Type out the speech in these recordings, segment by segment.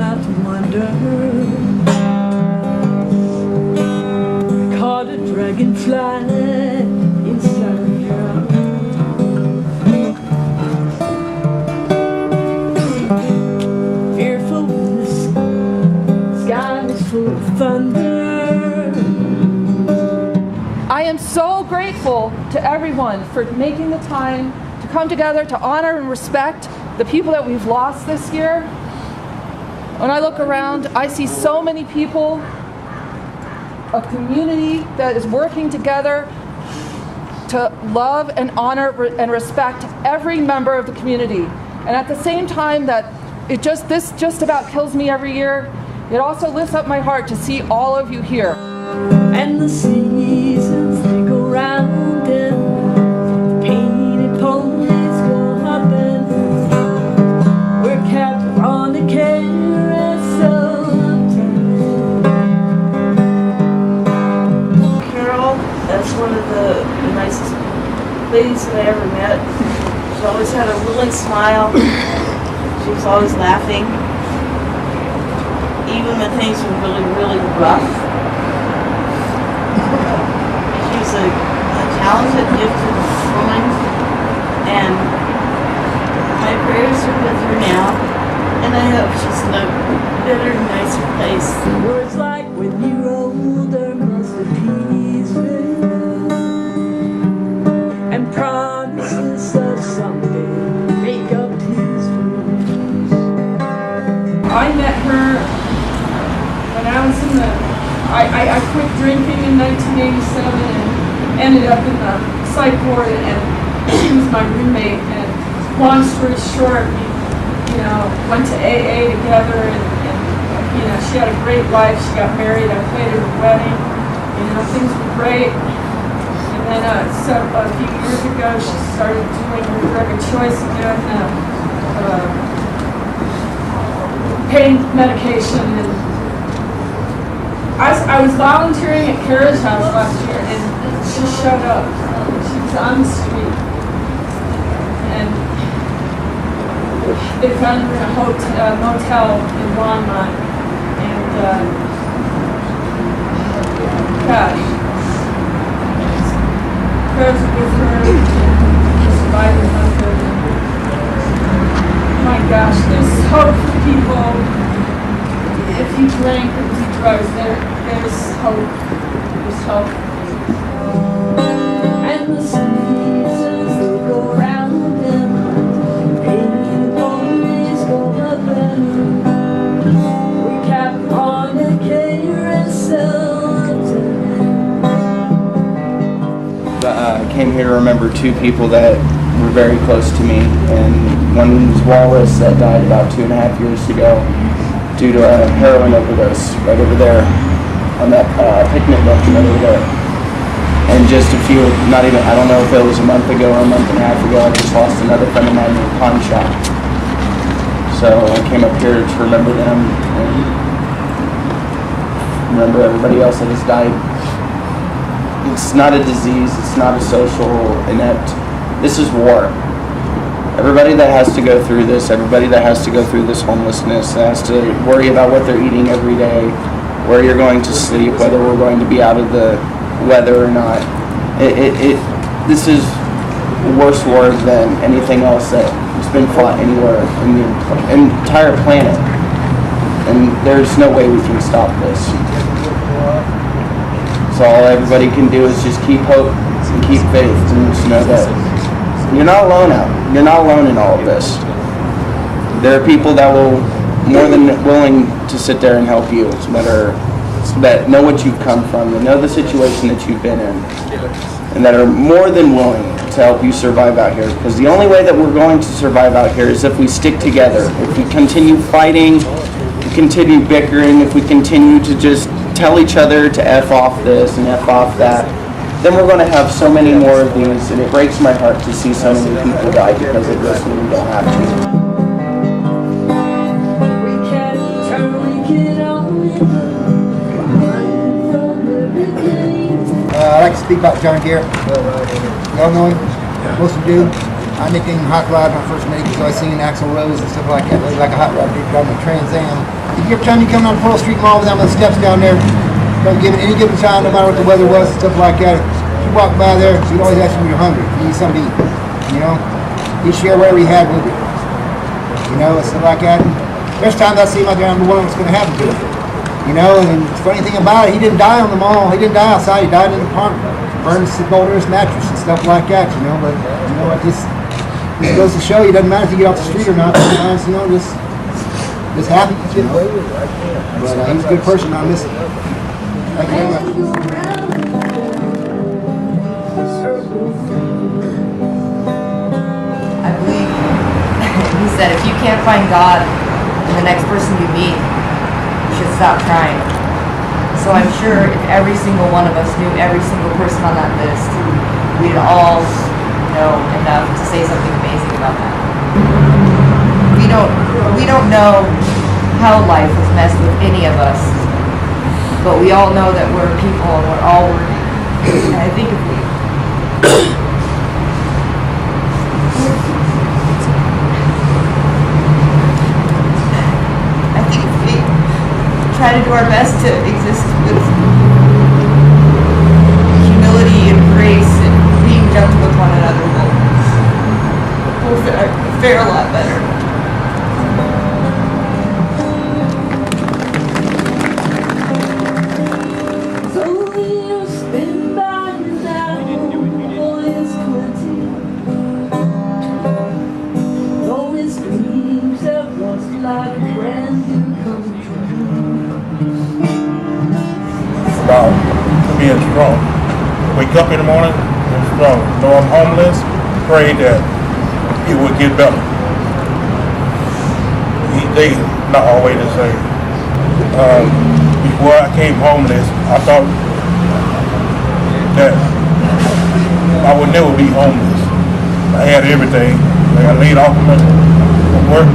not wonder. Caught a dragonfly inside of your fearful when the sky is full of thunder. I am so grateful to everyone for making the time to come together to honor and respect the people that we've lost this year. When I look around, I see so many people, a community that is working together to love and honor and respect every member of the community. And at the same time that this just about kills me every year, it also lifts up my heart to see all of you here. And the seasons, they go round and painted ponies go hopping. We're captive on the carousel. Carol, that's one of the nicest ladies that I ever met. She always had a willing smile. She was always laughing, even when things were really, really rough. She's a talented, gifted woman, and my prayers are with her now, and I hope she's in a better, nicer place. Words like when you're older must appease me, and promises of someday make up his wounds. I met her when I was in I quit drinking in 1987 and ended up in the psych ward, and she was my roommate. And long story short, we went to AA together, and she had a great life. She got married. I played at her wedding. Things were great. And then a few years ago, she started doing her drug of choice again, pain medication. And I was volunteering at Kara's house last year, and she showed up. She was on the street, and they found her in a motel in Longmont. And gosh, prayers with her, surviving method. My gosh, there's hope for people. If you drink or do drugs, there's hope. There's hope. And the seasons, they go round and painted ponies go up and we kept on a carousel. I came here to remember two people that were very close to me, and one was Wallace, that died about 2.5 years ago due to a heroin overdose right over there on that picnic bench right over there. And just a few, not even, I don't know if it was a month ago or a month and a half ago, I just lost another friend of mine in a pawn shop. So I came up here to remember them and remember everybody else that has died. It's not a disease, it's not a social inept. This is war. Everybody that has to go through this, everybody that has to go through this homelessness, has to worry about what they're eating every day, where you're going to sleep, whether we're going to be out of the weather or not. This is a worse war than anything else that's been fought anywhere in the entire planet. And there's no way we can stop this. So all everybody can do is just keep hope and keep faith, and just know that you're not alone out. You're not alone in all of this. There are people that will more than willing to sit there and help you, that know what you've come from, that know the situation that you've been in, and that are more than willing to help you survive out here. Because the only way that we're going to survive out here is if we stick together. If we continue fighting, if we continue bickering, if we continue to just tell each other to F off this and F off that, then we're going to have so many more of these, and it breaks my heart to see so many people die because of this when we don't have to. I'd like to speak about John Garrett. Y'all know him? Most of you do. I nicknamed him Hot Rod when I first met him because I was singing Axl Rose and stuff like that. He was like a hot rod dude driving a Trans Am. Every time you come down Pearl Street Mall down those steps down there, any given time, no matter what the weather was and stuff like that, if you walk by there, you'd always ask him if you're hungry. You need something to eat. You know? He'd share whatever he had with you. You know, and stuff like that. And there's times I see him out there, I'm the one that's going to happen to him. You know, and the funny thing about it, he didn't die on the mall. He didn't die outside. He died in the park. Burned his Boulder mattress and stuff like that, you know. But, you know, it just goes to show you, it doesn't matter if you get off the street or not. Sometimes, you know, just happy, you know. But he's a good person. I miss him. Thank you very much. I believe he said if you can't find God in the next person you meet, you should stop trying. So I'm sure if every single one of us knew every single person on that list, we'd all know enough to say something amazing about that. We don't know how life has messed with any of us, but we all know that we're people and we're all worthy. And I think if we try to do our best to exist with humility and grace and being gentle with one another, we'll fare a lot better. So you spin by now, all is plenty. All his dreams that was like a brand new country. About being strong. Wake up in the morning and strong. Know I'm homeless, pray that it would get better. Each day, not always the same. Before I came homeless, I thought that I would never be homeless. I had everything. I got laid off from work.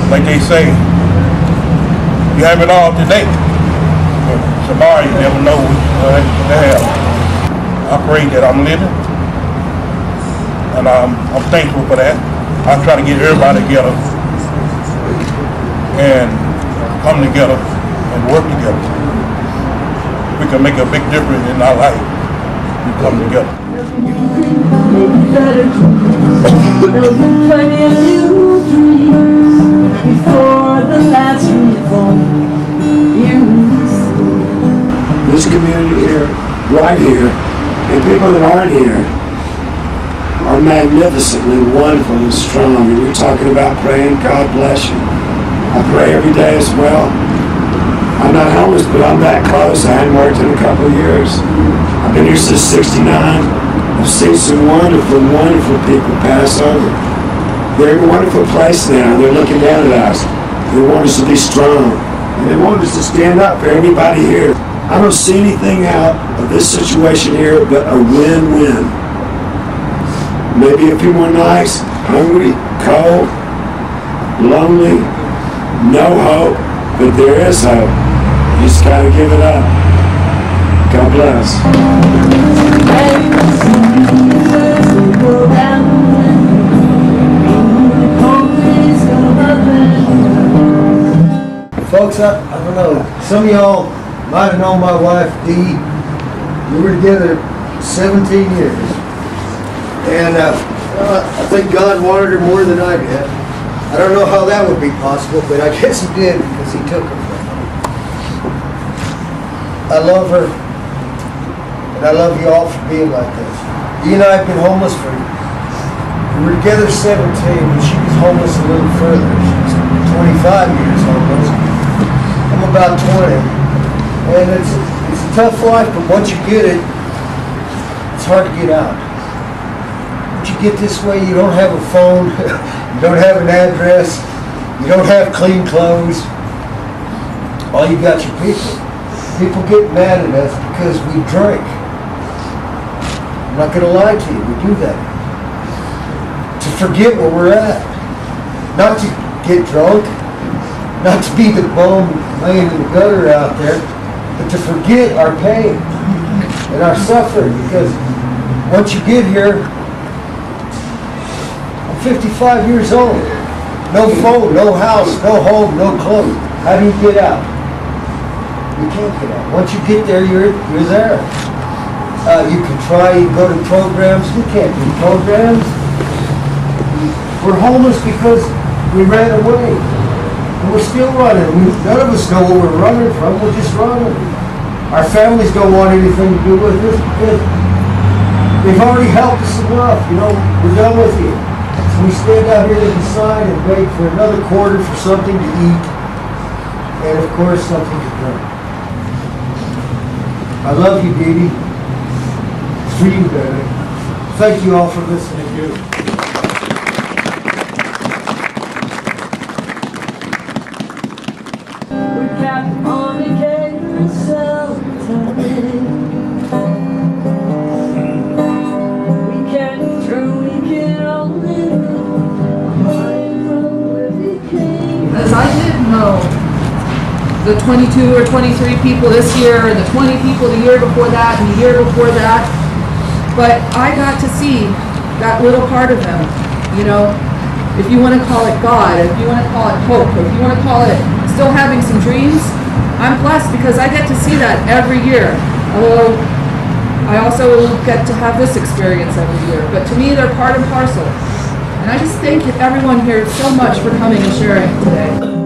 Like they say, you have it all today. Tomorrow you never know what to have. I pray that I'm living, and I'm thankful for that. I try to get everybody together and come together and work together. We can make a big difference in our life. We come together. Maybe better. There'll be plenty of new dreams before the last reform. This community here, right here, and people that aren't here are magnificently wonderful and strong. And you're talking about praying, God bless you. I pray every day as well. I'm not homeless, but I'm that close. I hadn't worked in a couple of years. I've been here since '69. I've seen some wonderful, wonderful people pass over. They're in a wonderful place now. They're looking down at us. They want us to be strong. And they want us to stand up for anybody here. I don't see anything out of this situation here but a win-win. Maybe a few more nights, hungry, cold, lonely, no hope, but there is hope. You just gotta give it up. God bless. Folks, I don't know, some of y'all might have known my wife, Dee. We were together 17 years. And I think God wanted her more than I did. I don't know how that would be possible, but I guess he did because he took her from me. I love her, and I love you all for being like this. Dee and I have been homeless we were together 17, and she was homeless a little further. She was 25 years homeless. I'm about 20. And it's a tough life, but once you get it, it's hard to get out. Once you get this way, you don't have a phone, you don't have an address, you don't have clean clothes. All you got your people. People get mad at us because we drink. I'm not going to lie to you, we do that. To forget where we're at. Not to get drunk, not to be the bum laying in the gutter out there, but to forget our pain and our suffering, because once you get here, 55 years old. No phone, no house, no home, no clothes. How do you get out? You can't get out. Once you get there, you're there. You can try and go to programs. We can't do programs. We're homeless because we ran away. And we're still running. None of us know where we're running from. We're just running. Our families don't want anything to do with us because they've already helped us enough. You know, we're done with you. So we stand out here at the sign and wait for another quarter for something to eat. And of course, something to drink. I love you, baby. It's for you, baby. Thank you all for listening. We kept on again so tight. We came through, we can only hide from where we came. Because I didn't know the 22 or 23 people this year, and the 20 people the year before that, and the year before that. But I got to see that little part of them, you know. If you want to call it God, if you want to call it hope, if you want to call it still having some dreams, I'm blessed because I get to see that every year. Although I also get to have this experience every year. But to me, they're part and parcel. And I just thank everyone here so much for coming and sharing today.